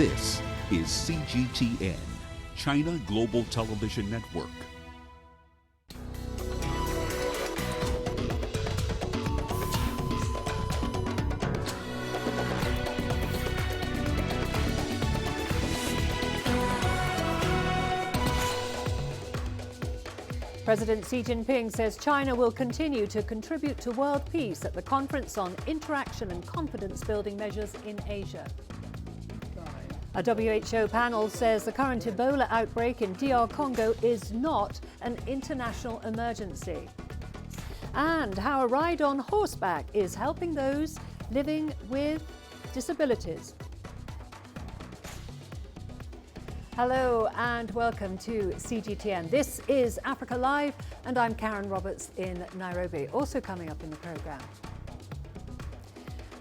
This is CGTN, China Global Television Network. President Xi Jinping says China will continue to contribute to world peace at the Conference on Interaction and Confidence-Building Measures in Asia. A WHO panel says the current Ebola outbreak in DR Congo is not an international emergency. And how a ride on horseback is helping those living with disabilities. Hello and welcome to CGTN. This is Africa Live and I'm Karen Roberts in Nairobi. Also coming up in the programme.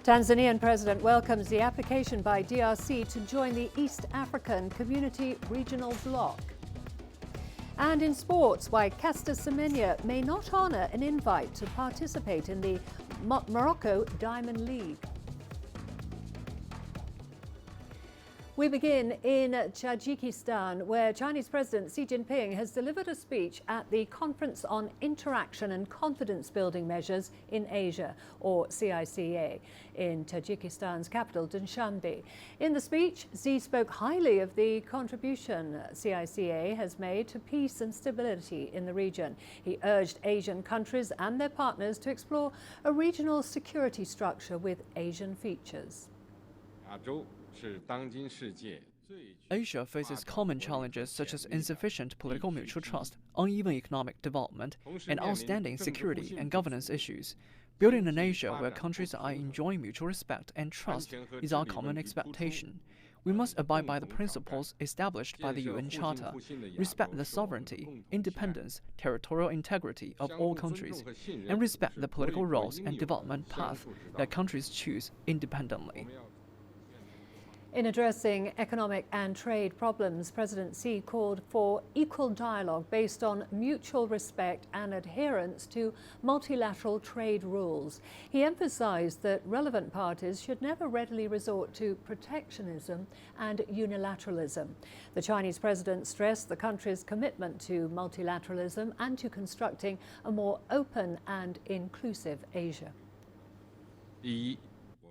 Tanzanian President welcomes the application by DRC to join the East African Community Regional Bloc. And in sports, why Caster Semenya may not honour an invite to participate in the Morocco Diamond League. We begin in Tajikistan, where Chinese President Xi Jinping has delivered a speech at the Conference on Interaction and Confidence-Building Measures in Asia, or CICA, in Tajikistan's capital, Dushanbe. In the speech, Xi spoke highly of the contribution CICA has made to peace and stability in the region. He urged Asian countries and their partners to explore a regional security structure with Asian features. Asia faces common challenges such as insufficient political mutual trust, uneven economic development, and outstanding security and governance issues. Building an Asia where countries are enjoying mutual respect and trust is our common expectation. We must abide by the principles established by the UN Charter, respect the sovereignty, independence, territorial integrity of all countries, and respect the political roles and development path that countries choose independently. In addressing economic and trade problems, President Xi called for equal dialogue based on mutual respect and adherence to multilateral trade rules. He emphasized that relevant parties should never readily resort to protectionism and unilateralism. The Chinese president stressed the country's commitment to multilateralism and to constructing a more open and inclusive Asia.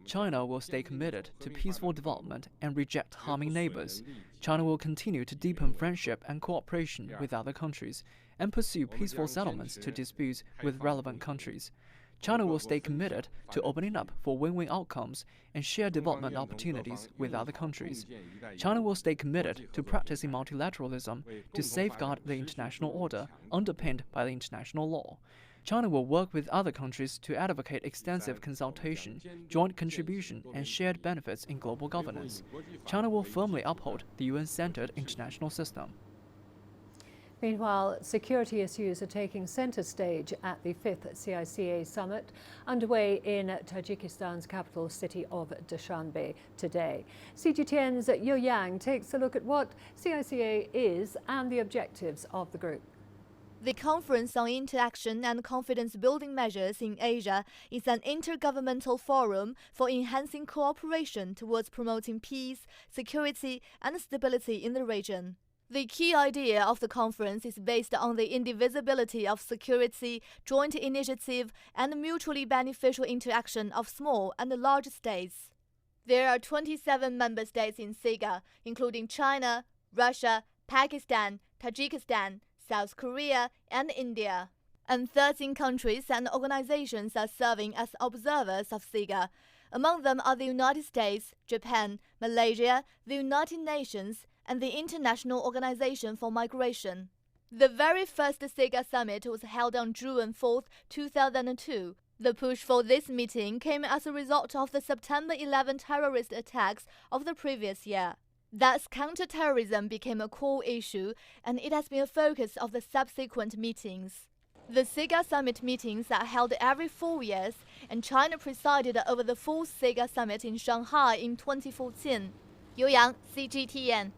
China will stay committed to peaceful development and reject harming neighbors. China will continue to deepen friendship and cooperation with other countries and pursue peaceful settlements to disputes with relevant countries. China will stay committed to opening up for win-win outcomes and share development opportunities with other countries. China will stay committed to practicing multilateralism to safeguard the international order underpinned by the international law. China will work with other countries to advocate extensive consultation, joint contribution, and shared benefits in global governance. China will firmly uphold the UN-centered international system. Meanwhile, security issues are taking center stage at the 5th CICA summit underway in Tajikistan's capital city of Dushanbe today. CGTN's Yo Yang takes a look at what CICA is and the objectives of the group. The Conference on Interaction and Confidence-Building Measures in Asia is an intergovernmental forum for enhancing cooperation towards promoting peace, security, and stability in the region. The key idea of the conference is based on the indivisibility of security, joint initiative, and mutually beneficial interaction of small and large states. There are 27 member states in SIGA, including China, Russia, Pakistan, Tajikistan, South Korea, and India. And 13 countries and organizations are serving as observers of SIGA. Among them are the United States, Japan, Malaysia, the United Nations, and the International Organization for Migration. The very first SIGA summit was held on June 4, 2002. The push for this meeting came as a result of the September 11 terrorist attacks of the previous year. Thus, counterterrorism became a core issue, and it has been a focus of the subsequent meetings. The SIGA summit meetings are held every 4 years, and China presided over the 4th SIGA summit in Shanghai in 2014. Yo Yang, CGTN.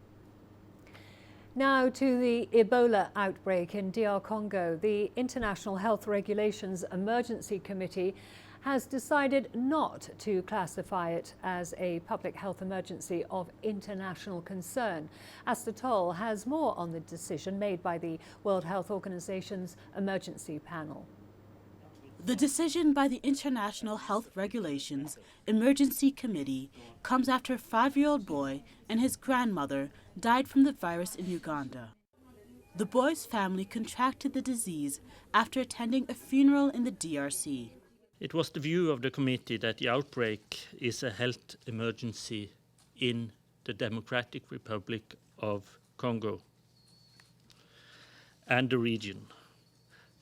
Now to the Ebola outbreak in DR Congo. The International Health Regulations Emergency Committee has decided not to classify it as a public health emergency of international concern. Asta Toll has more on the decision made by the World Health Organization's emergency panel. The decision by the International Health Regulations Emergency Committee comes after a 5-year-old boy and his grandmother died from the virus in Uganda. The boy's family contracted the disease after attending a funeral in the DRC. It was the view of the committee that the outbreak is a health emergency in the Democratic Republic of Congo and the region,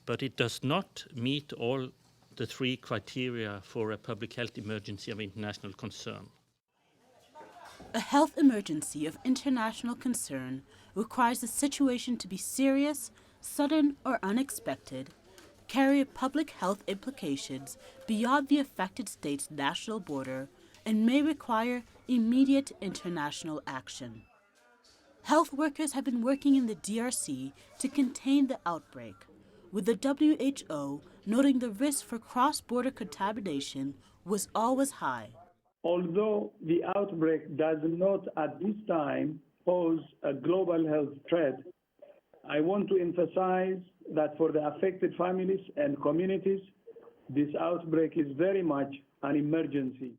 but it does not meet all the 3 criteria for a public health emergency of international concern. A health emergency of international concern requires the situation to be serious, sudden, or unexpected, carry public health implications beyond the affected state's national border, and may require immediate international action. Health workers have been working in the DRC to contain the outbreak, with the WHO noting the risk for cross-border contamination was always high. Although the outbreak does not at this time pose a global health threat, I want to emphasize that for the affected families and communities, this outbreak is very much an emergency.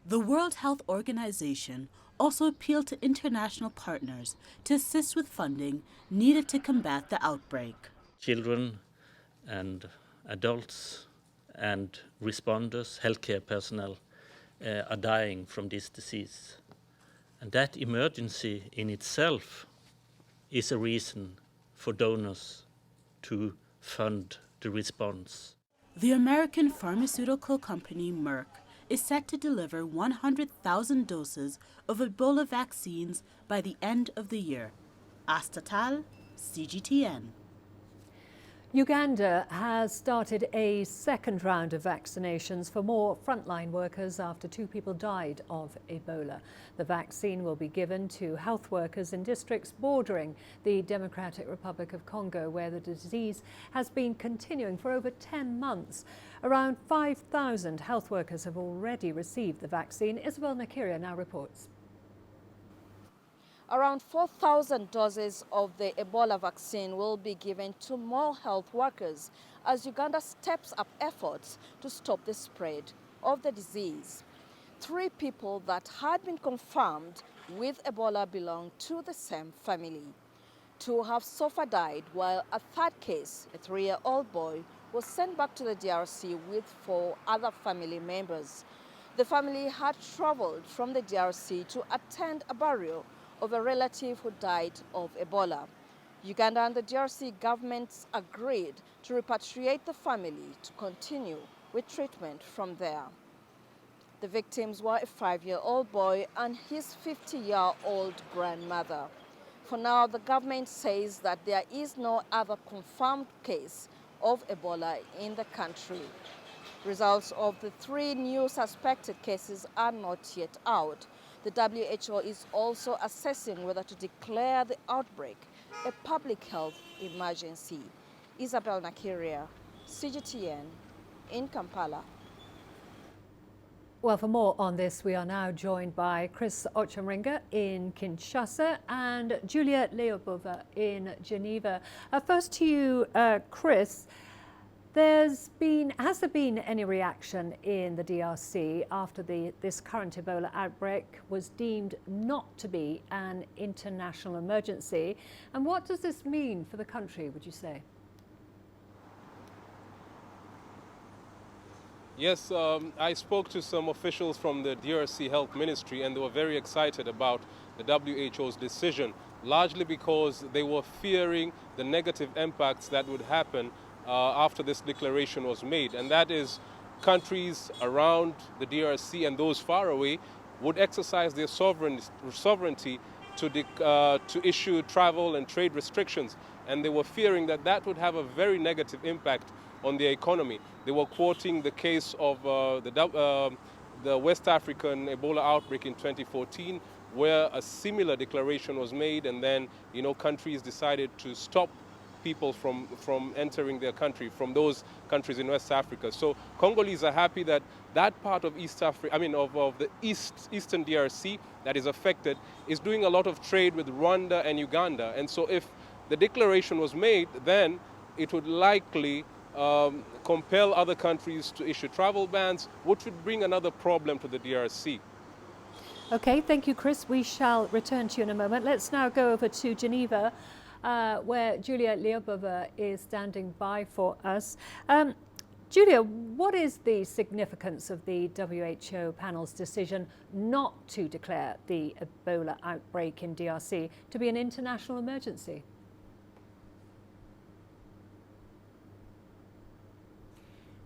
The World Health Organization also appealed to international partners to assist with funding needed to combat the outbreak. Children and adults and responders, healthcare personnel, are dying from this disease. And that emergency in itself is a reason for donors to fund the response. The American pharmaceutical company Merck is set to deliver 100,000 doses of Ebola vaccines by the end of the year. Asta Toll, CGTN. Uganda has started a second round of vaccinations for more frontline workers after 2 people died of Ebola. The vaccine will be given to health workers in districts bordering the Democratic Republic of Congo, where the disease has been continuing for over 10 months. Around 5,000 health workers have already received the vaccine. Isabel Nakiria now reports. Around 4,000 doses of the Ebola vaccine will be given to more health workers as Uganda steps up efforts to stop the spread of the disease. 3 people that had been confirmed with Ebola belong to the same family. 2 have so far died, while a 3rd case, a 3-year-old boy, was sent back to the DRC with 4 other family members. The family had traveled from the DRC to attend a burial of a relative who died of Ebola. Uganda and the DRC governments agreed to repatriate the family to continue with treatment from there. The victims were a 5-year-old boy and his 50-year-old grandmother. For now, the government says that there is no other confirmed case of Ebola in the country. Results of the 3 new suspected cases are not yet out. The WHO is also assessing whether to declare the outbreak a public health emergency. Isabel Nakiria, CGTN, in Kampala. Well, for more on this, we are now joined by Chris Ochemringa in Kinshasa and Julia Leobova in Geneva. First to you, Chris. Has there been any reaction in the DRC after this current Ebola outbreak was deemed not to be an international emergency? And what does this mean for the country, would you say? Yes, I spoke to some officials from the DRC Health Ministry, and they were very excited about the WHO's decision, largely because they were fearing the negative impacts that would happen after this declaration was made, and that is countries around the DRC and those far away would exercise their sovereignty to issue travel and trade restrictions, and they were fearing that that would have a very negative impact on their economy. They were quoting the case of the West African Ebola outbreak in 2014, where a similar declaration was made, and then countries decided to stop people from entering their country, from those countries in West Africa. So Congolese are happy that that part of East Africa, of the Eastern DRC that is affected, is doing a lot of trade with Rwanda and Uganda. And so if the declaration was made, then it would likely compel other countries to issue travel bans, which would bring another problem to the DRC. Okay, thank you, Chris. We shall return to you in a moment. Let's now go over to Geneva, where Julia Lyubova is standing by for us. Julia, what is the significance of the WHO panel's decision not to declare the Ebola outbreak in DRC to be an international emergency?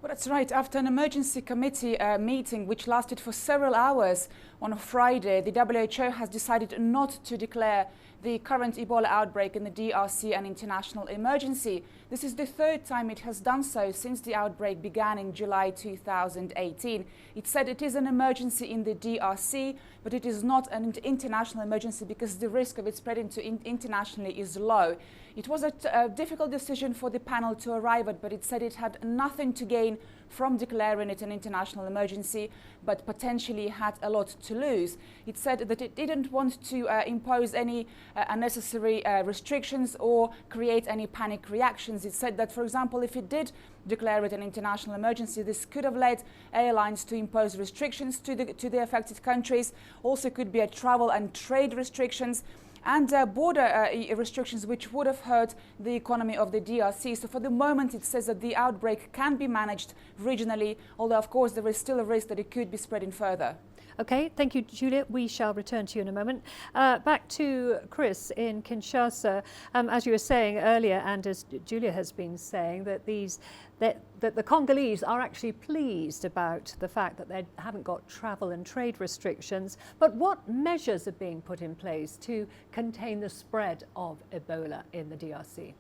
Well, that's right. After an emergency committee meeting, which lasted for several hours on a Friday, the WHO has decided not to declare the current Ebola outbreak in the DRC an international emergency. This is the third time it has done so since the outbreak began in July 2018. It said it is an emergency in the DRC, but it is not an international emergency because the risk of it spreading to internationally is low. It was a difficult decision for the panel to arrive at, but it said it had nothing to gain from declaring it an international emergency, but potentially had a lot to lose. It said that it didn't want to impose any unnecessary restrictions or create any panic reactions. It said that, for example, if it did declare it an international emergency, this could have led airlines to impose restrictions to the affected countries. Also could be a travel and trade restrictions and border restrictions, which would have hurt the economy of the DRC. So for the moment, it says that the outbreak can be managed regionally, although of course there is still a risk that it could be spreading further. Okay, thank you, Julia. We shall return to you in a moment. Back to Chris in Kinshasa. As you were saying earlier, and as Julia has been saying, that the Congolese are actually pleased about the fact that they haven't got travel and trade restrictions. But what measures are being put in place to contain the spread of Ebola in the DRC?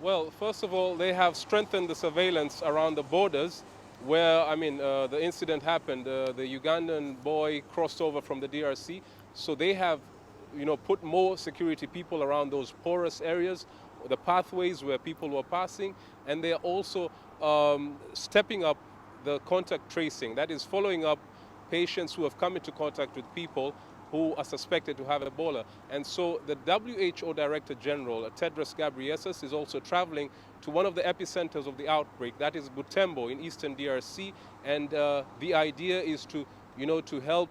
Well, first of all, they have strengthened the surveillance around the borders where, the incident happened. The Ugandan boy crossed over from the DRC. So they have, put more security people around those porous areas, the pathways where people were passing. And they are also stepping up the contact tracing. That is following up patients who have come into contact with people who are suspected to have Ebola. And so the WHO Director General, Tedros Ghebreyesus, is also traveling to one of the epicenters of the outbreak, that is Butembo in eastern DRC. And the idea is to, to help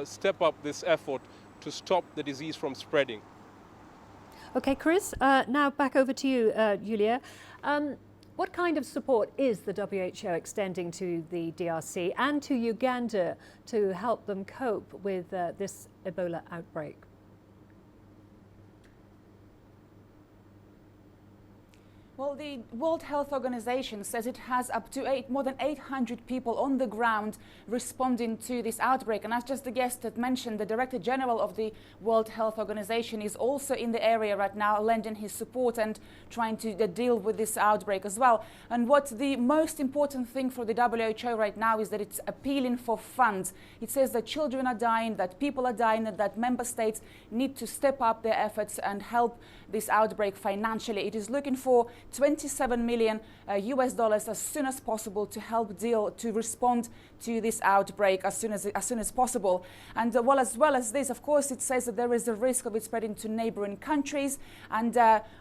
step up this effort to stop the disease from spreading. Okay, Chris, now back over to you, Julia. What kind of support is the WHO extending to the DRC and to Uganda to help them cope with this Ebola outbreak? Well, the World Health Organization says it has up to more than 800 people on the ground responding to this outbreak. And as just the guest had mentioned, the Director General of the World Health Organization is also in the area right now, lending his support and trying to deal with this outbreak as well. And what the most important thing for the WHO right now is that it's appealing for funds. It says that children are dying, that people are dying, and that member states need to step up their efforts and help this outbreak financially. It is looking for $27 million US dollars as soon as possible to help to respond to this outbreak as soon as possible. And as well as this, of course, it says that there is a risk of it spreading to neighboring countries. And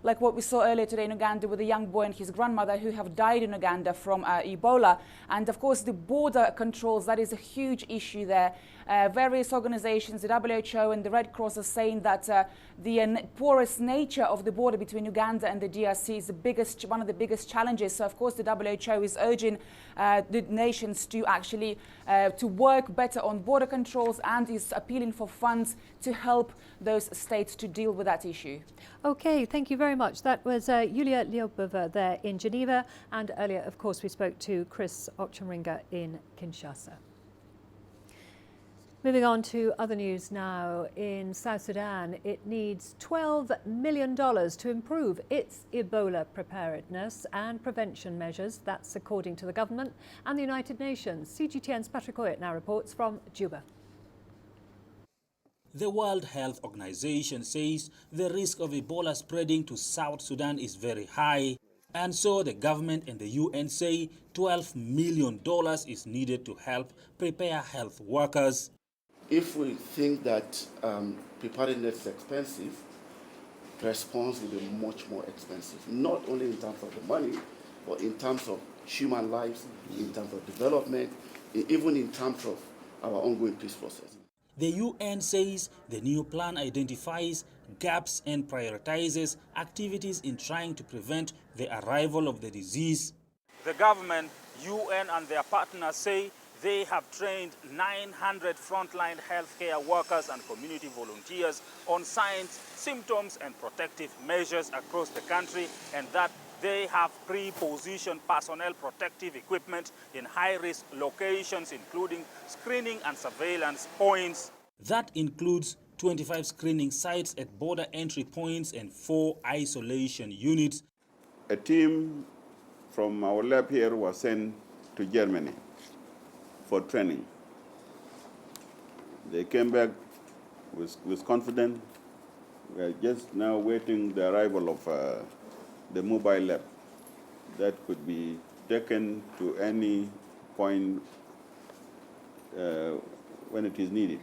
like what we saw earlier today in Uganda with a young boy and his grandmother who have died in Uganda from Ebola. And of course, the border controls, that is a huge issue there. Various organizations, the WHO and the Red Cross, are saying that the porous nature of the border between Uganda and the DRC is one of the biggest challenges. So, of course, the WHO is urging the nations to actually to work better on border controls and is appealing for funds to help those states to deal with that issue. Okay, thank you very much. That was Julia Lyubova there in Geneva, and earlier, of course, we spoke to Chris Ochemringa in Kinshasa. Moving on to other news now. In South Sudan, it needs $12 million to improve its Ebola preparedness and prevention measures. That's according to the government and the United Nations. CGTN's Patrick Oyet now reports from Juba. The World Health Organization says the risk of Ebola spreading to South Sudan is very high, and so the government and the UN say $12 million is needed to help prepare health workers. If we think that preparedness is expensive, response will be much more expensive, not only in terms of the money, but in terms of human lives, in terms of development, even in terms of our ongoing peace process. The UN says the new plan identifies gaps and prioritizes activities in trying to prevent the arrival of the disease. The government, UN and their partners say they have trained 900 frontline healthcare workers and community volunteers on signs, symptoms and protective measures across the country, and that they have pre-positioned personnel protective equipment in high-risk locations, including screening and surveillance points. That includes 25 screening sites at border entry points and 4 isolation units. A team from our lab here was sent to Germany for training. They came back with confidence. We are just now waiting the arrival of the mobile lab that could be taken to any point when it is needed.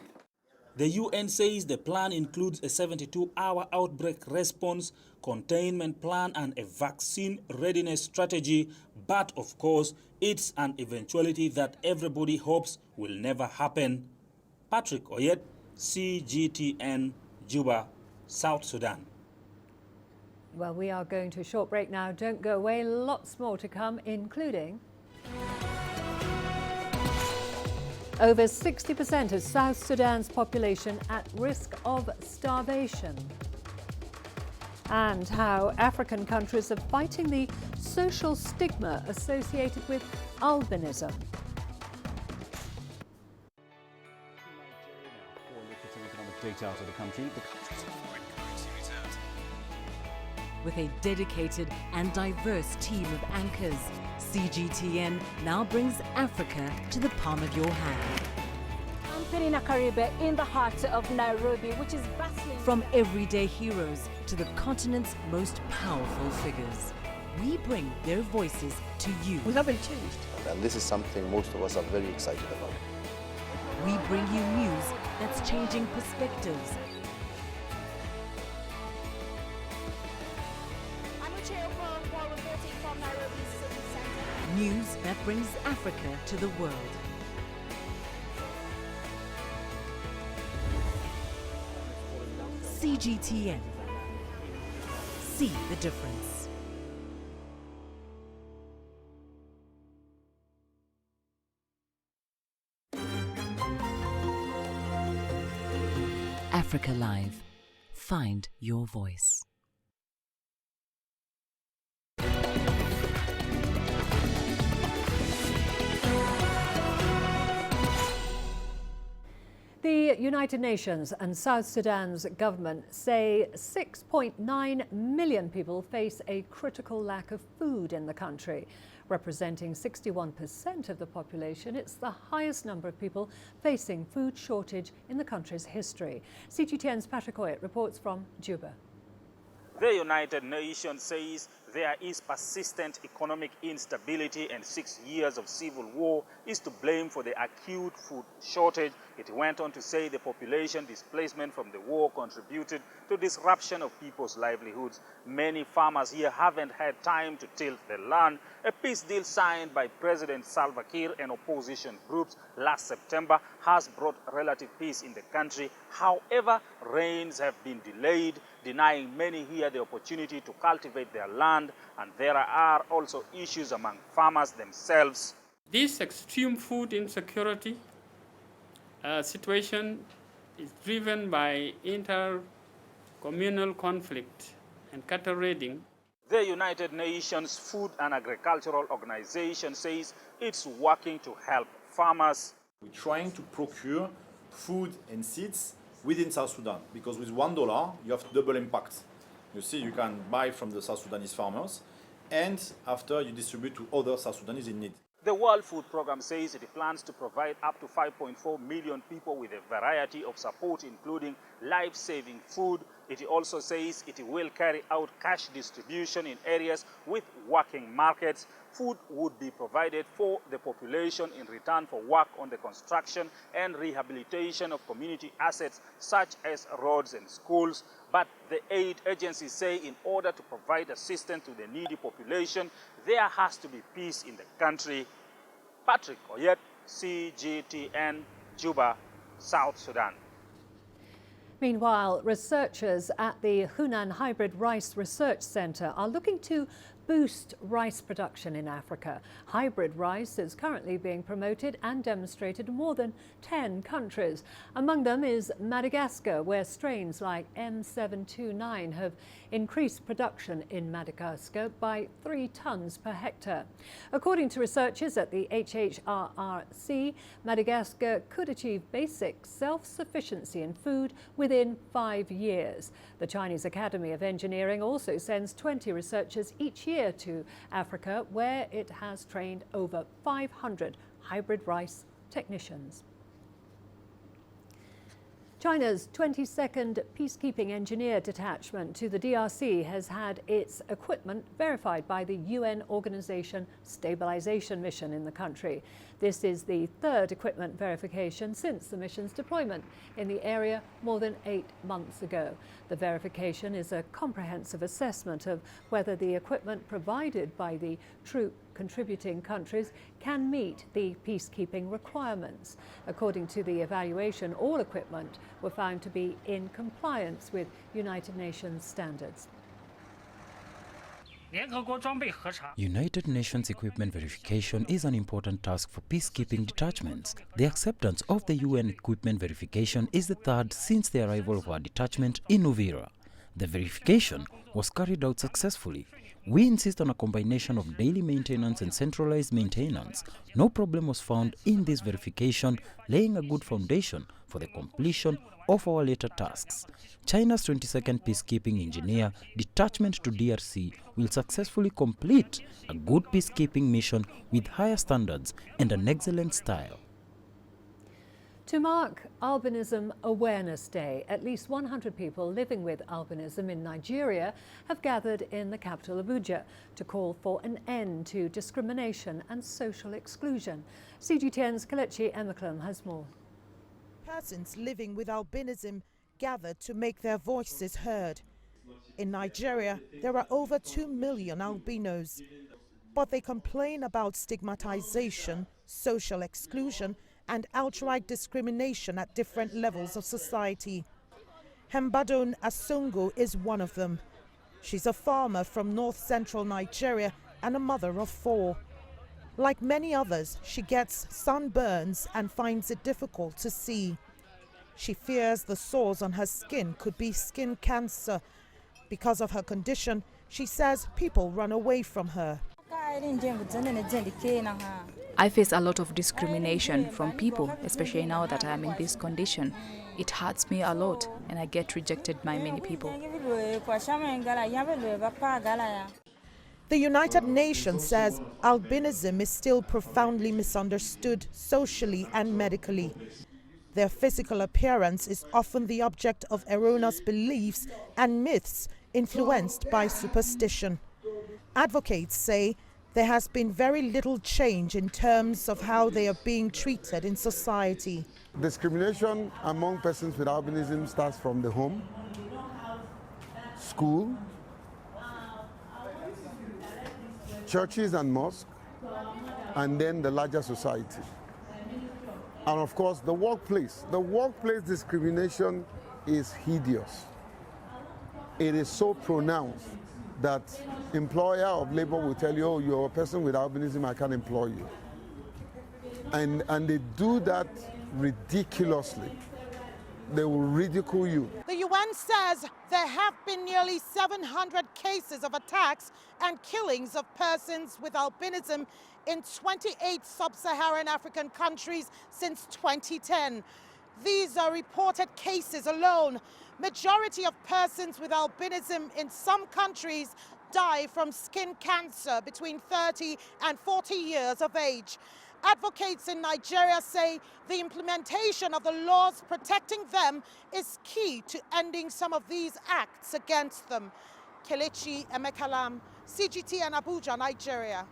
The UN says the plan includes a 72-hour outbreak response, containment plan and a vaccine readiness strategy, but of course it's an eventuality that everybody hopes will never happen. Patrick Oyet, CGTN, Juba, South Sudan. Well, we are going to a short break now. Don't go away. Lots more to come, including over 60% of South Sudan's population at risk of starvation, and how African countries are fighting the social stigma associated with albinism. Data out of the country. With a dedicated and diverse team of anchors, CGTN now brings Africa to the palm of your hand. I'm Penina Karibe in the heart of Nairobi, which is bustling. From everyday heroes to the continent's most powerful figures, we bring their voices to you. We haven't changed. And this is something most of us are very excited about. We bring you news that's changing perspectives. News that brings Africa to the world. CGTN. See the difference. Africa Live. Find your voice. The United Nations and South Sudan's government say 6.9 million people face a critical lack of food in the country. Representing 61% of the population, it's the highest number of people facing food shortage in the country's history. CGTN's Patrick Oyet reports from Juba. The United Nations says there is persistent economic instability and 6 years of civil war is to blame for the acute food shortage. It went on to say the population displacement from the war contributed to disruption of people's livelihoods. Many farmers here haven't had time to till the land. A peace deal signed by President Salva Kiir and opposition groups last September has brought relative peace in the country. However, rains have been delayed, denying many here the opportunity to cultivate their land, and there are also issues among farmers themselves. This extreme food insecurity situation is driven by inter-communal conflict and cattle raiding. The United Nations Food and Agricultural Organization says it's working to help farmers. We're trying to procure food and seeds within South Sudan, because with $1 you have double impact. You see, you can buy from the South Sudanese farmers, and after you distribute to other South Sudanese in need. The World Food Programme says it plans to provide up to 5.4 million people with a variety of support, including life-saving food. It also says it will carry out cash distribution in areas with working markets. Food would be provided for the population in return for work on the construction and rehabilitation of community assets such as roads and schools. But the aid agencies say in order to provide assistance to the needy population, there has to be peace in the country. Patrick Oyet, CGTN, Juba, South Sudan. Meanwhile, researchers at the Hunan Hybrid Rice Research Center are looking to boost rice production in Africa. Hybrid rice is currently being promoted and demonstrated in more than 10 countries. Among them is Madagascar, where strains like M729 have increased production in Madagascar by 3 tons per hectare. According to researchers at the HHRRC, Madagascar could achieve basic self-sufficiency in food within 5 years. The Chinese Academy of Engineering also sends 20 researchers each year to Africa, where it has trained over 500 hybrid rice technicians. China's 22nd Peacekeeping Engineer Detachment to the DRC has had its equipment verified by the UN Organization Stabilization Mission in the country. This is the 3rd equipment verification since the mission's deployment in the area more than 8 months ago. The verification is a comprehensive assessment of whether the equipment provided by the troop contributing countries can meet the peacekeeping requirements. According to the evaluation, all equipment were found to be in compliance with United Nations standards. United Nations equipment verification is an important task for peacekeeping detachments. The acceptance of the UN equipment verification is the 3rd since the arrival of our detachment in Uvira. The verification was carried out successfully. We insist on a combination of daily maintenance and centralized maintenance. No problem was found in this verification, laying a good foundation for the completion of our later tasks. China's 22nd Peacekeeping Engineer Detachment to DRC will successfully complete a good peacekeeping mission with higher standards and an excellent style. To mark Albinism Awareness Day, at least 100 people living with albinism in Nigeria have gathered in the capital Abuja to call for an end to discrimination and social exclusion. CGTN's Kelechi Emeklem has more. Persons living with albinism gathered to make their voices heard. In Nigeria, there are over 2 million albinos, but they complain about stigmatization, social exclusion, and outright discrimination at different levels of society. Hembadon Asungu is one of them. She's a farmer from north-central Nigeria and a mother of 4. Like many others, she gets sunburns and finds it difficult to see. She fears the sores on her skin could be skin cancer. Because of her condition, she says people run away from her. I face a lot of discrimination from people, especially now that I am in this condition. It hurts me a lot and I get rejected by many people. The United Nations says albinism is still profoundly misunderstood socially and medically. Their physical appearance is often the object of erroneous beliefs and myths influenced by superstition. Advocates say there has been very little change in terms of how they are being treated in society. Discrimination among persons with albinism starts from the home, school, churches and mosques, and then the larger society. And of course, the workplace. The workplace discrimination is hideous. It is so pronounced that employer of labor will tell you, oh, you're a person with albinism, I can't employ you. And they do that ridiculously. They will ridicule you. The UN says there have been nearly 700 cases of attacks and killings of persons with albinism in 28 sub-Saharan African countries since 2010. These are reported cases alone. Majority of persons with albinism in some countries die from skin cancer between 30 and 40 years of age. Advocates in Nigeria say the implementation of the laws protecting them is key to ending some of these acts against them. Kelechi Emekalam, CGTN Abuja, Nigeria.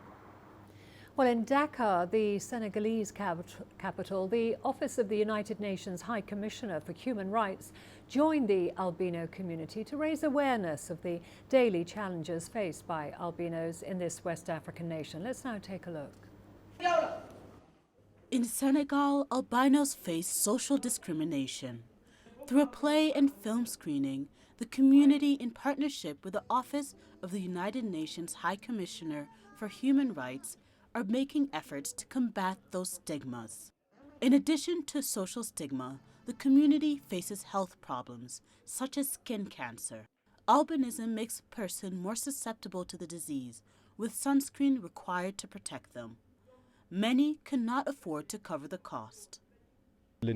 Well, in Dakar, the Senegalese capital, the Office of the United Nations High Commissioner for Human Rights joined the albino community to raise awareness of the daily challenges faced by albinos in this West African nation. Let's now take a look. In Senegal, albinos face social discrimination. Through a play and film screening, the community, in partnership with the Office of the United Nations High Commissioner for Human Rights, are making efforts to combat those stigmas. In addition to social stigma, the community faces health problems, such as skin cancer. Albinism makes a person more susceptible to the disease, with sunscreen required to protect them. Many cannot afford to cover the cost. The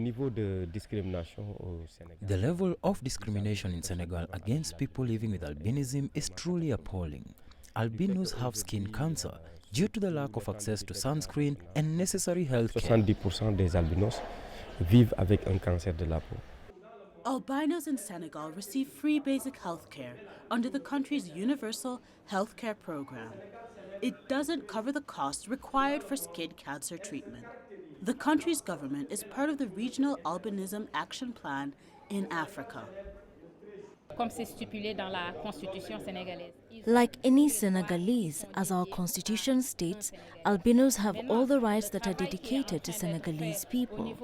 level of discrimination in Senegal against people living with albinism is truly appalling. Albinos have skin cancer due to the lack of access to sunscreen and necessary health care. 70% des albinos vivent avec un cancer de la peau. Albinos in Senegal receive free basic health care under the country's universal health care program. It doesn't cover the costs required for skin cancer treatment. The country's government is part of the Regional Albinism Action Plan in Africa. Like any Senegalese, as our constitution states, albinos have all the rights that are dedicated to Senegalese people.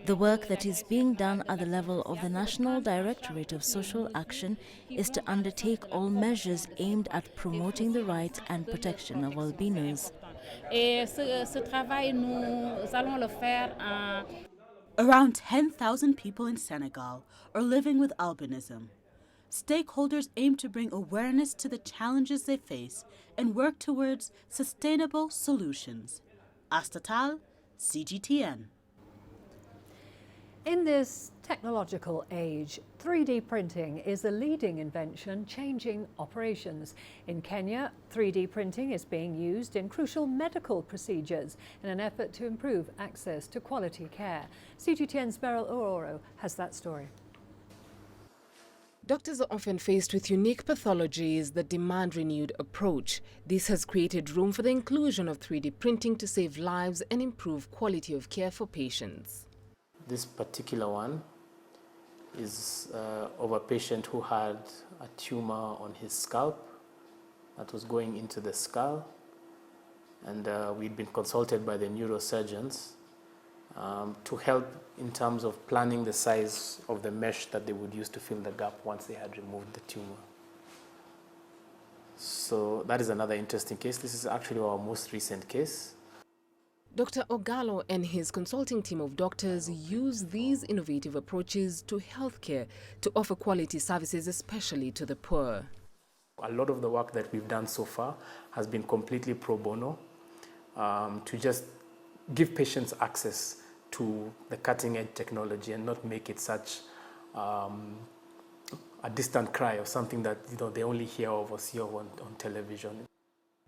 The work that is being done at the level of the National Directorate of Social Action is to undertake all measures aimed at promoting the rights and protection of albinos. Around 10,000 people in Senegal are living with albinism. Stakeholders aim to bring awareness to the challenges they face and work towards sustainable solutions. Astatal, CGTN. In this technological age, 3D printing is a leading invention changing operations. In Kenya, 3D printing is being used in crucial medical procedures in an effort to improve access to quality care. CGTN's Beryl Ororo has that story. Doctors are often faced with unique pathologies that demand renewed approach. This has created room for the inclusion of 3D printing to save lives and improve quality of care for patients. This particular one is of a patient who had a tumor on his scalp that was going into the skull, and we'd been consulted by the neurosurgeons to help in terms of planning the size of the mesh that they would use to fill the gap once they had removed the tumor. So that is another interesting case. This is actually our most recent case. Dr. Ogalo and his consulting team of doctors use these innovative approaches to healthcare to offer quality services, especially to the poor. A lot of the work that we've done so far has been completely pro bono, to just give patients access to the cutting-edge technology and not make it such a distant cry or something that they only hear of or see of on television.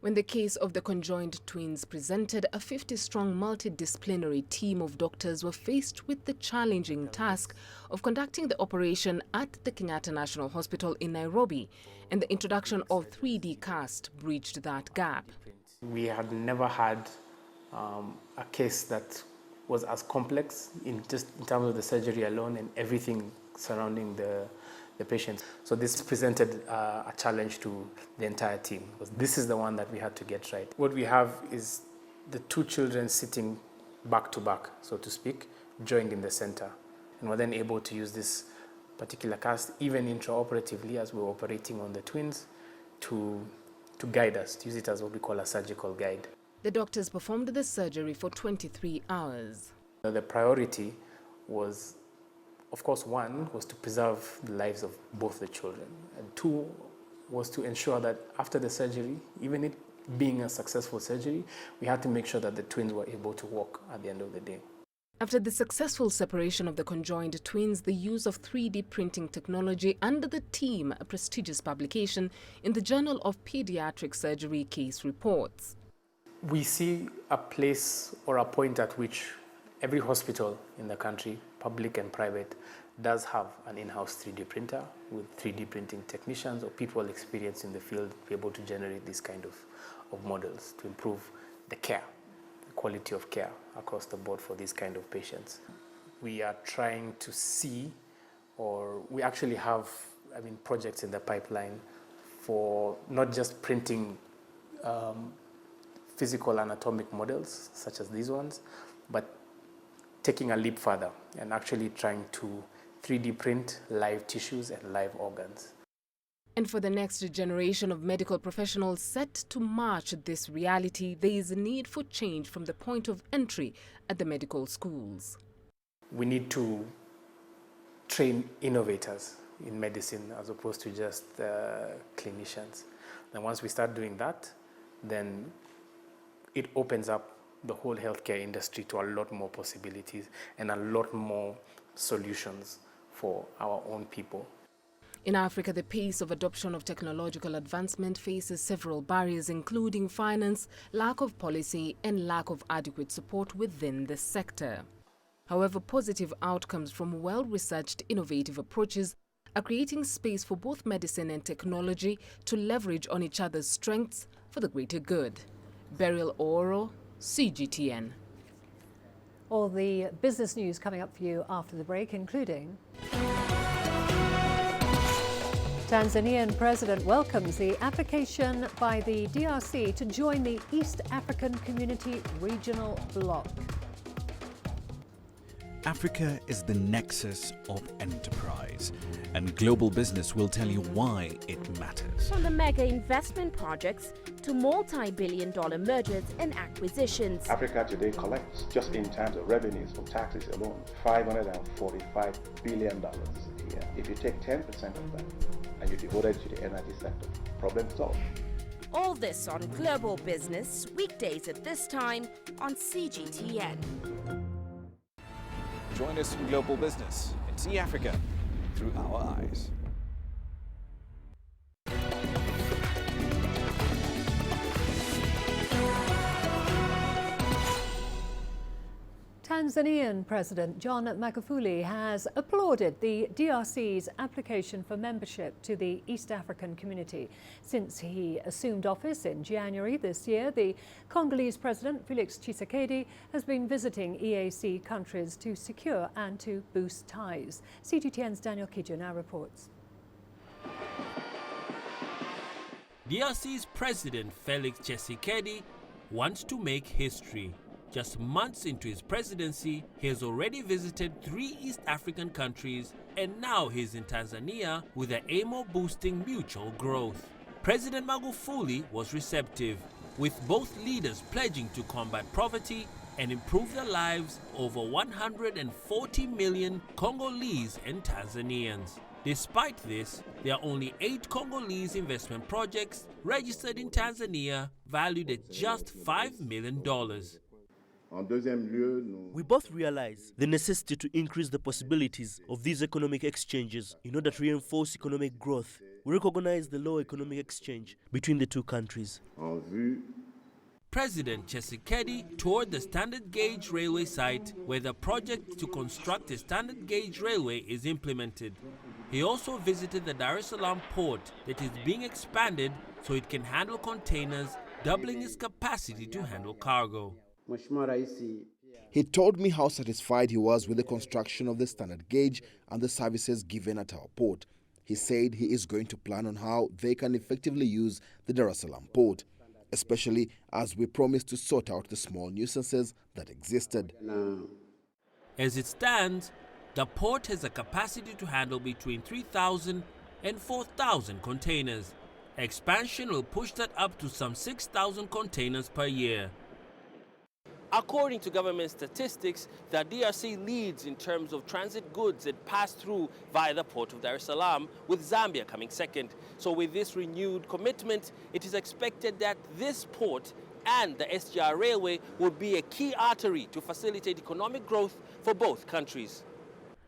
When the case of the conjoined twins presented, a 50-strong multidisciplinary team of doctors were faced with the challenging task of conducting the operation at the Kenyatta National Hospital in Nairobi, and the introduction of 3D cast bridged that gap. We had never had a case that was as complex in terms of the surgery alone and everything surrounding the patient. So this presented a challenge to the entire team. This is the one that we had to get right. What we have is the two children sitting back to back, so to speak, joined in the center. And we're then able to use this particular cast, even intraoperatively as we're operating on the twins, to guide us, to use it as what we call a surgical guide. The doctors performed the surgery for 23 hours. The priority was, of course, one was to preserve the lives of both the children, and two was to ensure that after the surgery, even it being a successful surgery, we had to make sure that the twins were able to walk at the end of the day. After the successful separation of the conjoined twins, the use of 3D printing technology under the team, a prestigious publication in the Journal of Pediatric Surgery case reports. We see a place or a point at which every hospital in the country, public and private, does have an in-house 3D printer with 3D printing technicians or people experienced in the field to be able to generate this kind of models to improve the care, the quality of care across the board for these kind of patients. We are trying to see, or we actually have, projects in the pipeline for not just printing physical anatomic models such as these ones, but taking a leap further and actually trying to 3D print live tissues and live organs. And for the next generation of medical professionals set to march this reality, there is a need for change from the point of entry at the medical schools. We need to train innovators in medicine as opposed to just clinicians. And once we start doing that, then it opens up the whole healthcare industry to a lot more possibilities and a lot more solutions for our own people. In Africa, the pace of adoption of technological advancement faces several barriers, including finance, lack of policy, and lack of adequate support within the sector. However, positive outcomes from well-researched innovative approaches are creating space for both medicine and technology to leverage on each other's strengths for the greater good. Beryl Oro, CGTN. All the business news coming up for you after the break, including Tanzanian president welcomes the application by the DRC to join the East African Community Regional Bloc. Africa is the nexus of enterprise, and global business will tell you why it matters. From the mega investment projects to multi-billion-dollar mergers and acquisitions. Africa today collects, just in terms of revenues from taxes alone, $545 billion a year. If you take 10% of that and you devote it to the energy sector, problem solved. All this on Global Business, weekdays at this time on CGTN. Join us in Global Business and see Africa through our eyes. Tanzanian President John Magufuli has applauded the DRC's application for membership to the East African Community. Since he assumed office in January this year, the Congolese President Felix Tshisekedi has been visiting EAC countries to secure and to boost ties. CGTN's Daniel Kijo now reports. DRC's President Felix Tshisekedi wants to make history. Just months into his presidency, he has already visited 3 East African countries, and now he's in Tanzania with the aim of boosting mutual growth. President Magufuli was receptive, with both leaders pledging to combat poverty and improve the lives of over 140 million Congolese and Tanzanians. Despite this, there are only 8 Congolese investment projects registered in Tanzania, valued at just $5 million. We both realize the necessity to increase the possibilities of these economic exchanges in order to reinforce economic growth. We recognize the low economic exchange between the two countries. President Tshisekedi toured the standard gauge railway site where the project to construct a standard gauge railway is implemented. He also visited the Dar es Salaam port that is being expanded so it can handle containers, doubling its capacity to handle cargo. He told me how satisfied he was with the construction of the standard gauge and the services given at our port. He said he is going to plan on how they can effectively use the Dar es Salaam port, especially as we promised to sort out the small nuisances that existed. As it stands, the port has a capacity to handle between 3,000 and 4,000 containers. Expansion will push that up to some 6,000 containers per year. According to government statistics, the DRC leads in terms of transit goods that pass through via the port of Dar es Salaam, with Zambia coming second. So with this renewed commitment, it is expected that this port and the SGR Railway would be a key artery to facilitate economic growth for both countries.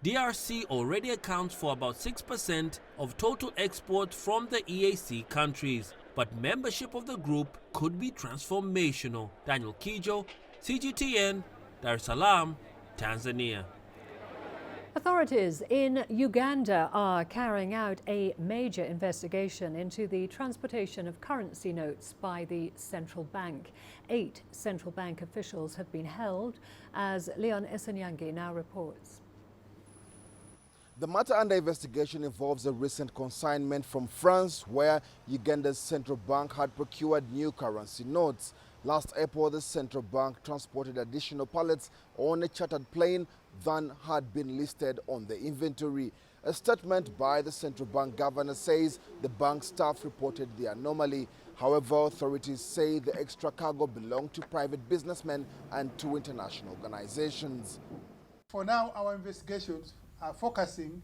DRC already accounts for about 6% of total export from the EAC countries, but membership of the group could be transformational. Daniel Kijo, CGTN, Dar es Salaam, Tanzania. Authorities in Uganda are carrying out a major investigation into the transportation of currency notes by the central bank. 8 central bank officials have been held, as Leon Esenyangi now reports. The matter under investigation involves a recent consignment from France where Uganda's central bank had procured new currency notes. Last April, the central bank transported additional pallets on a chartered plane than had been listed on the inventory. A statement by the central bank governor says the bank staff reported the anomaly. However, authorities say the extra cargo belonged to private businessmen and 2 international organizations. For now, our investigations are focusing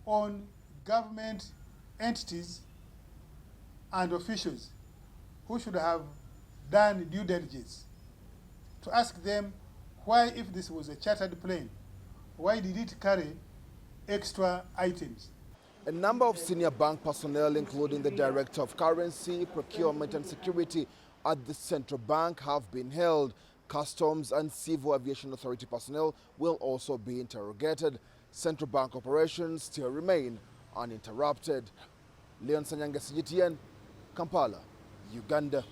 on government entities and officials who should have done due diligence to ask them why, if this was a chartered plane, why did it carry extra items? A number of senior bank personnel, including the Director of Currency, Procurement and Security at the central bank, have been held. Customs and Civil Aviation Authority personnel will also be interrogated. Central bank operations still remain uninterrupted. Leon Sanyanga, CGTN, Kampala, Uganda.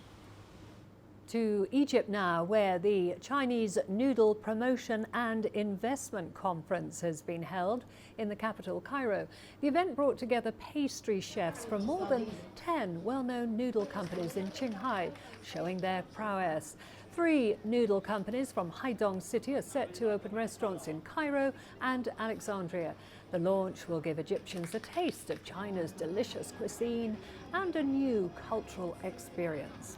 To Egypt now, where the Chinese Noodle Promotion and Investment Conference has been held in the capital, Cairo. The event brought together pastry chefs from more than 10 well-known noodle companies in Qinghai, showing their prowess. 3 noodle companies from Haidong City are set to open restaurants in Cairo and Alexandria. The launch will give Egyptians a taste of China's delicious cuisine and a new cultural experience.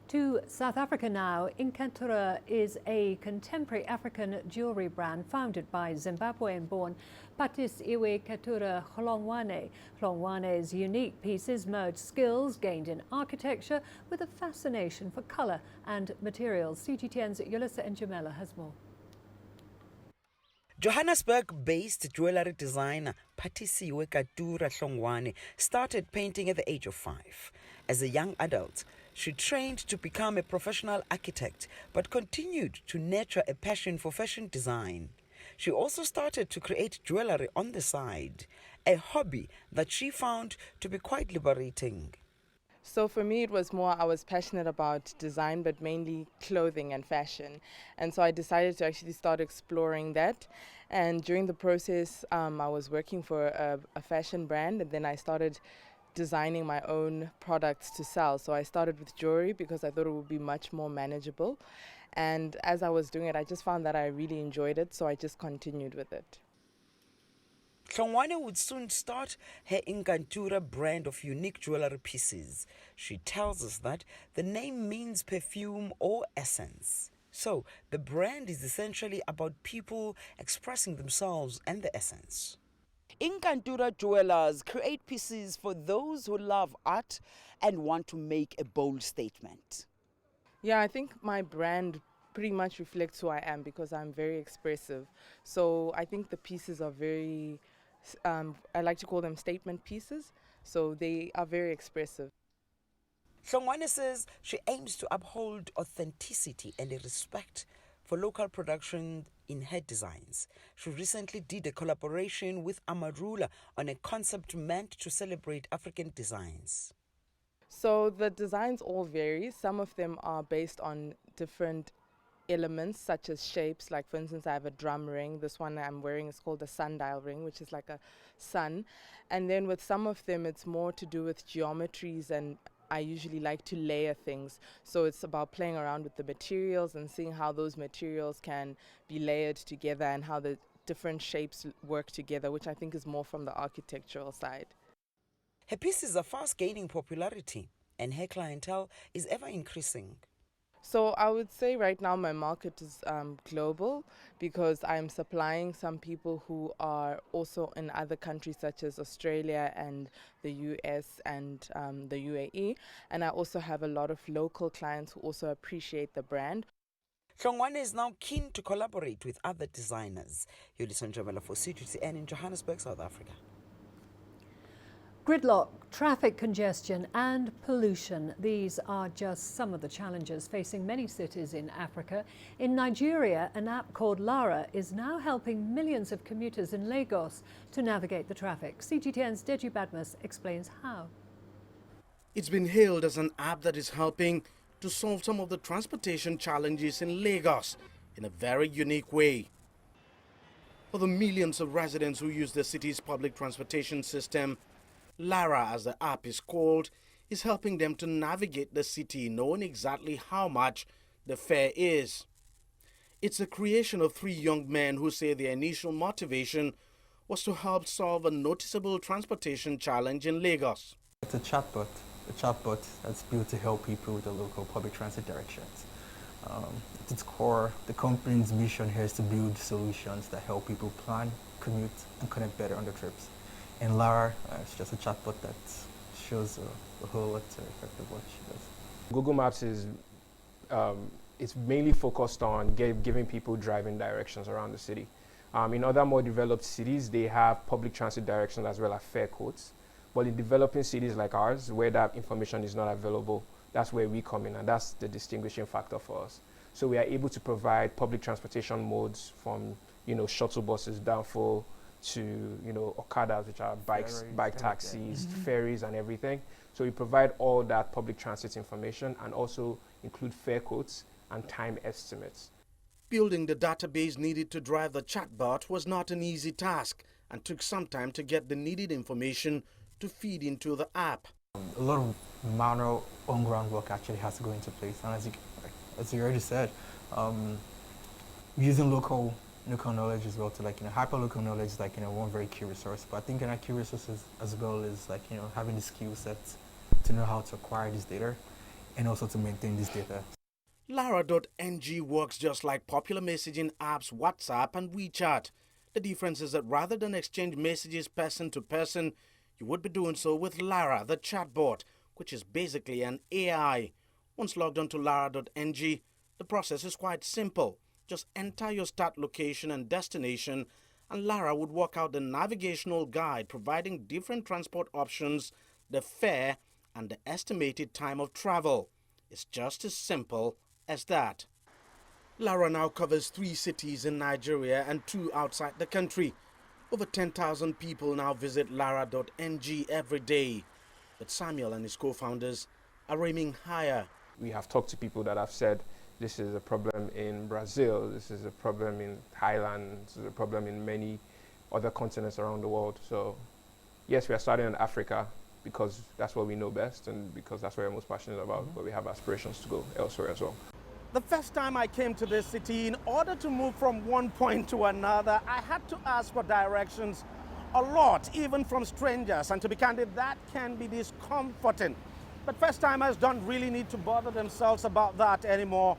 To South Africa now, Inkantura is a contemporary African jewellery brand founded by Zimbabwean-born Patisiwe Katura Hlongwane. Hlongwane's unique pieces merge skills gained in architecture with a fascination for colour and materials. CGTN's Yolisa Njamela has more. Johannesburg-based jewellery designer Patisiwe Katura Hlongwane started painting at the age of 5. As a young adult, she trained to become a professional architect, but continued to nurture a passion for fashion design. She also started to create jewellery on the side, a hobby that she found to be quite liberating. So for me, it was more, I was passionate about design, but mainly clothing and fashion. And so I decided to actually start exploring that. And during the process, I was working for a fashion brand, and then I started designing my own products to sell. So I started with jewelry because I thought it would be much more manageable. And as I was doing it, I just found that I really enjoyed it, so I just continued with it. Hlongwane would soon start her Inkantura brand of unique jewellery pieces. She tells us that the name means perfume or essence. So the brand is essentially about people expressing themselves and the essence. Inkantura jewelers create pieces for those who love art and want to make a bold statement. Yeah, I think my brand pretty much reflects who I am because I'm very expressive. So I think the pieces are very, I like to call them statement pieces. So they are very expressive. Hlongwane says she aims to uphold authenticity and a respect for local production in her designs. She recently did a collaboration with Amarula on a concept meant to celebrate African designs. So the designs all vary. Some of them are based on different elements such as shapes. Like for instance, I have a drum ring. This one I'm wearing is called a sundial ring, which is like a sun. And then with some of them, it's more to do with geometries, and I usually like to layer things. So it's about playing around with the materials and seeing how those materials can be layered together and how the different shapes work together, which I think is more from the architectural side. Her pieces are fast gaining popularity and her clientele is ever increasing. So I would say right now my market is global because I'm supplying some people who are also in other countries such as Australia and the US and the UAE. And I also have a lot of local clients who also appreciate the brand. Hlongwane is now keen to collaborate with other designers. Yolisa Njabela for CGTN in Johannesburg, South Africa. Gridlock, traffic congestion and pollution. These are just some of the challenges facing many cities in Africa. In Nigeria, an app called Lara is now helping millions of commuters in Lagos to navigate the traffic. CGTN's Deji Badmus explains how. It's been hailed as an app that is helping to solve some of the transportation challenges in Lagos in a very unique way. For the millions of residents who use the city's public transportation system, Lara, as the app is called, is helping them to navigate the city knowing exactly how much the fare is. It's a creation of 3 young men who say their initial motivation was to help solve a noticeable transportation challenge in Lagos. It's a chatbot that's built to help people with the local public transit directions. At its core, the company's mission here is to build solutions that help people plan, commute, and connect better on their trips. And Lara, it's just a chatbot that shows a whole lot of effect of what she does. Google Maps is it's mainly focused on giving people driving directions around the city. In other more developed cities, they have public transit directions as well as fare codes. But in developing cities like ours, where that information is not available, that's where we come in, and that's the distinguishing factor for us. So we are able to provide public transportation modes from, shuttle buses, downfall, to Okadas, which are bikes, bike taxis, ferries and everything. So we provide all that public transit information and also include fare codes and time estimates. Building the database needed to drive the chatbot was not an easy task and took some time to get the needed information to feed into the app. A lot of manual on-ground work actually has to go into place, and as you already said, using local knowledge as well to hyper-local knowledge is one very key resource. But I think a key resource as well is having the skill sets to know how to acquire this data and also to maintain this data. Lara.ng works just like popular messaging apps WhatsApp and WeChat. The difference is that rather than exchange messages person to person, you would be doing so with Lara, the chatbot, which is basically an AI. Once logged onto Lara.ng, the process is quite simple. Just enter your start location and destination, and Lara would work out the navigational guide providing different transport options, the fare, and the estimated time of travel. It's just as simple as that. Lara now covers 3 cities in Nigeria and 2 outside the country. Over 10,000 people now visit Lara.ng every day. But Samuel and his co-founders are aiming higher. We have talked to people that have said, this is a problem in Brazil, this is a problem in Thailand, this is a problem in many other continents around the world. So yes, we are starting in Africa because that's what we know best and because that's what we're most passionate about, but we have aspirations to go elsewhere as well. The first time I came to this city, in order to move from one point to another, I had to ask for directions a lot, even from strangers. And to be candid, that can be discomforting. But first-timers don't really need to bother themselves about that anymore.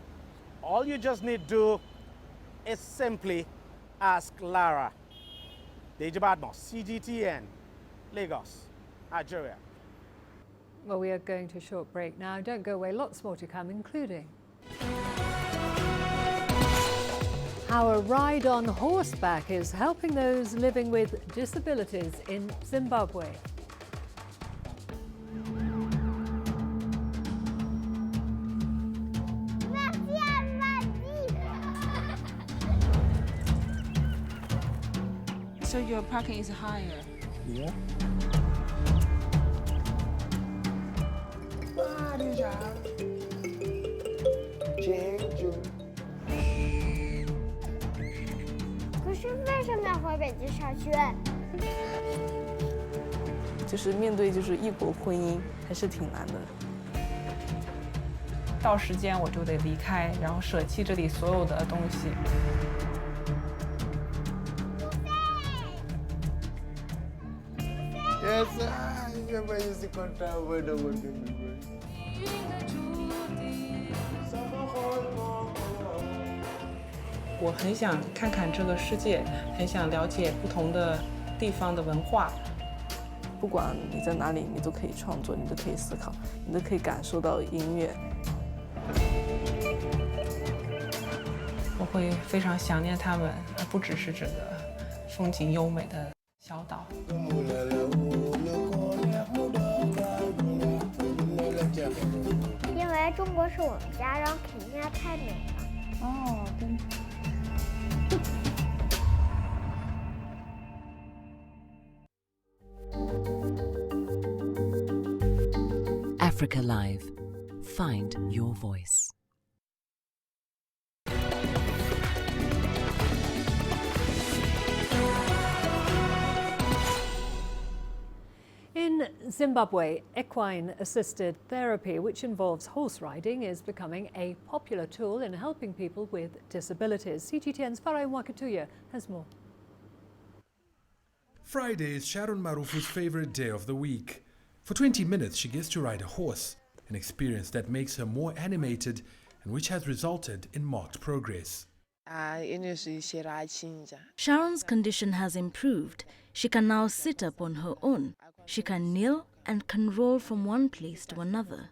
All you just need to do is simply ask Lara. Deji Badmus, CGTN, Lagos, Nigeria. Well, we are going to a short break now. Don't go away, lots more to come, including how a ride on horseback is helping those living with disabilities in Zimbabwe. So your parking is higher? Yeah. Yes, never use the contract word. 我很想看看这个世界，很想了解不同的地方的文化。不管你在哪里，你都可以创作，你都可以思考，你都可以感受到音乐。我会非常想念他们，而不只是这个风景优美的小岛。因为中国是我们家，然后肯定要太美了。哦，真。Africa Live. Find your voice. In Zimbabwe, equine-assisted therapy, which involves horse riding, is becoming a popular tool in helping people with disabilities. CGTN's Farai Mwakituya has more. Friday is Sharon Marufu's favorite day of the week. For 20 minutes, she gets to ride a horse, an experience that makes her more animated and which has resulted in marked progress. Sharon's condition has improved. She can now sit up on her own. She can kneel and can roll from one place to another.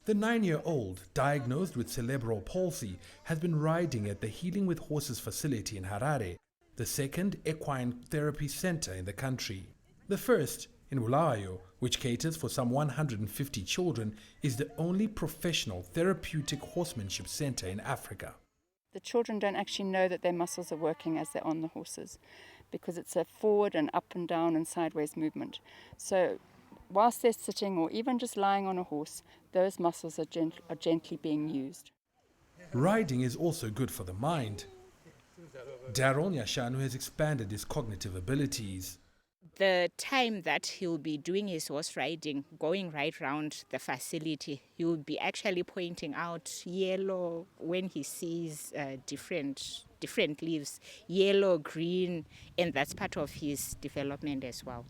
The 9-year-old, diagnosed with cerebral palsy, has been riding at the Healing with Horses facility in Harare, the second equine therapy center in the country. The first, in Bulawayo, which caters for some 150 children, is the only professional therapeutic horsemanship center in Africa. The children don't actually know that their muscles are working as they're on the horses, because it's a forward and up and down and sideways movement. So whilst they're sitting or even just lying on a horse, those muscles are gently being used. Riding is also good for the mind. Daryl Nyashanu has expanded his cognitive abilities. The time that he'll be doing his horse riding, going right round the facility, he'll be actually pointing out yellow when he sees different leaves, yellow, green, and that's part of his development as well.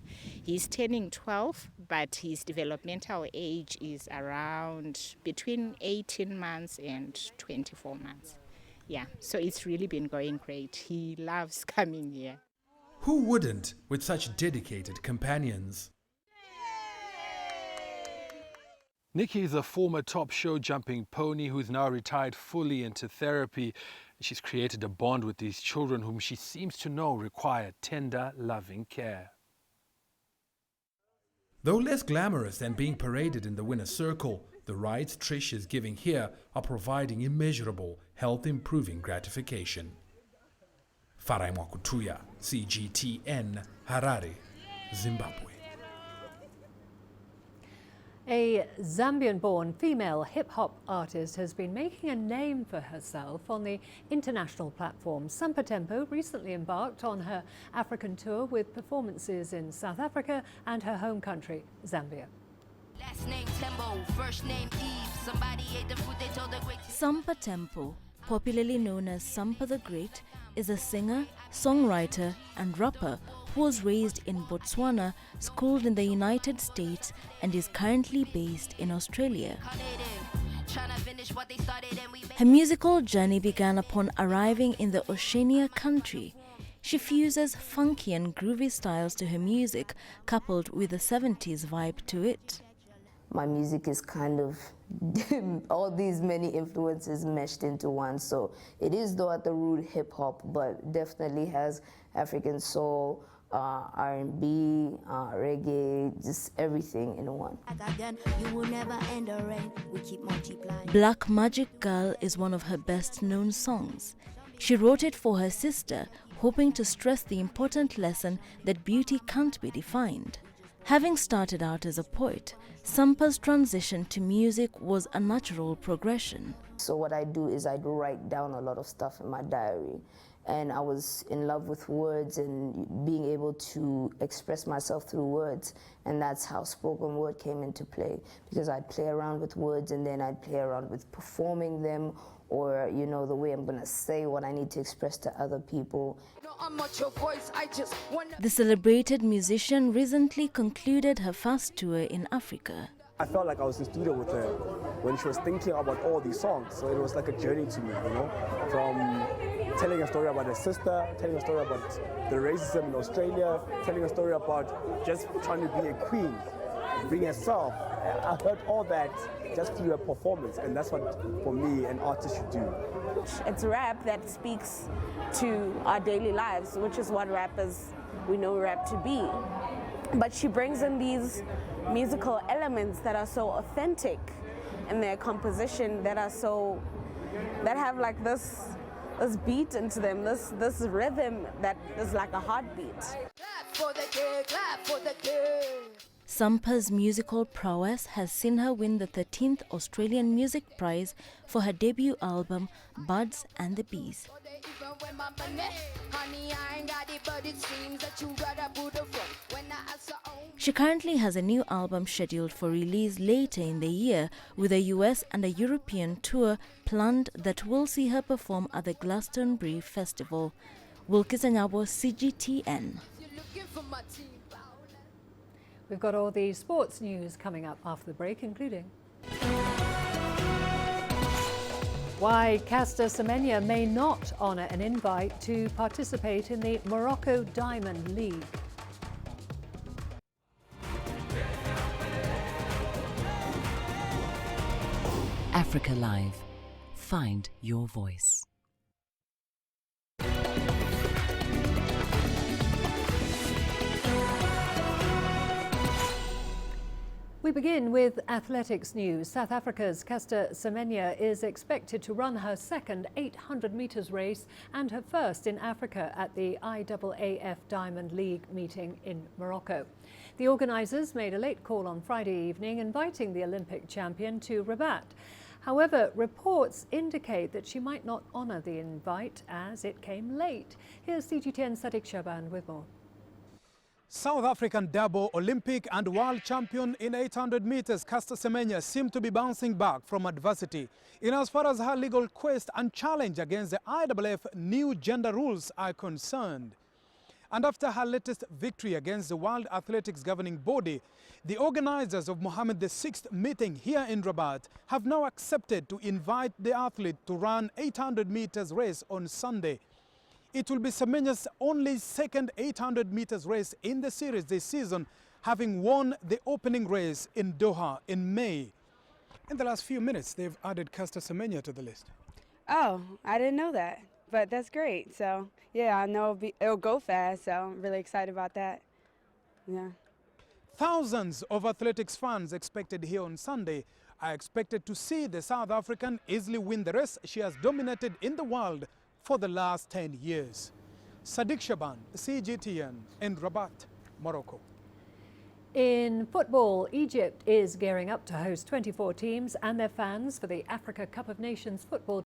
He's turning 12, but his developmental age is around between 18 months and 24 months. Yeah, so it's really been going great. He loves coming here. Who wouldn't, with such dedicated companions? Nikki is a former top show jumping pony who's now retired fully into therapy. She's created a bond with these children whom she seems to know require tender, loving care. Though less glamorous than being paraded in the winner's circle, the rides Trish is giving here are providing immeasurable, health-improving gratification. Farai Mwakutuya, CGTN, Harare, Zimbabwe. A Zambian-born female hip-hop artist has been making a name for herself on the international platform. Sampa Tempo recently embarked on her African tour with performances in South Africa and her home country, Zambia. Last name Tempo, first name Eve. Somebody ate the food they told the great. Sampa Tempo, popularly known as Sampa the Great, is a singer, songwriter and rapper who was raised in Botswana, schooled in the United States and is currently based in Australia. Her musical journey began upon arriving in the Oceania country. She fuses funky and groovy styles to her music, coupled with a 70s vibe to it. My music is kind of all these many influences meshed into one. So it is though at the root hip hop, but definitely has African soul, R&B, reggae, just everything in one. Black Magic Girl is one of her best known songs. She wrote it for her sister, hoping to stress the important lesson that beauty can't be defined. Having started out as a poet, Sampa's transition to music was a natural progression. So what I do is I write down a lot of stuff in my diary. And I was in love with words and being able to express myself through words. And that's how spoken word came into play. Because I'd play around with words and then I'd play around with performing them, or, you know, the way I'm gonna say what I need to express to other people. The celebrated musician recently concluded her first tour in Africa. I felt like I was in studio with her when she was thinking about all these songs. So it was like a journey to me, you know, from telling a story about her sister, telling a story about the racism in Australia, telling a story about just trying to be a queen, being herself. I heard all that just through a performance, and that's what, for me, an artist should do. It's rap that speaks to our daily lives, which is what we know rap to be. But she brings in these musical elements that are so authentic in their composition, that have like this beat into them, this rhythm that is like a heartbeat. Clap for the day, clap for the day. Sampa's musical prowess has seen her win the 13th Australian Music Prize for her debut album, Buds and the Bees. She currently has a new album scheduled for release later in the year, with a US and a European tour planned that will see her perform at the Glastonbury Festival. Wilkis Anyabo, CGTN. We've got all the sports news coming up after the break, including why Caster Semenya may not honour an invite to participate in the Morocco Diamond League. Africa Live. Find your voice. We begin with athletics news. South Africa's Caster Semenya is expected to run her second 800 metres race and her first in Africa at the IAAF Diamond League meeting in Morocco. The organisers made a late call on Friday evening inviting the Olympic champion to Rabat. However, reports indicate that she might not honour the invite as it came late. Here's CGTN Sadiq Shaban with more. South African double Olympic and world champion in 800 meters, Caster Semenya seemed to be bouncing back from adversity in as far as her legal quest and challenge against the IAAF new gender rules are concerned. And after her latest victory against the World Athletics governing body, the organizers of Mohammed VI meeting here in Rabat have now accepted to invite the athlete to run 800 meters race on Sunday. It will be Semenya's only second 800 meters race in the series this season, having won the opening race in Doha in May. In the last few minutes, they've added Caster Semenya to the list. Oh, I didn't know that, but that's great. So, yeah, I know it'll go fast, so I'm really excited about that. Yeah. Thousands of athletics fans expected here on Sunday are expected to see the South African easily win the race she has dominated in the world for the last 10 years. Sadiq Shaban, CGTN in Rabat, Morocco. In football, Egypt is gearing up to host 24 teams and their fans for the Africa Cup of Nations football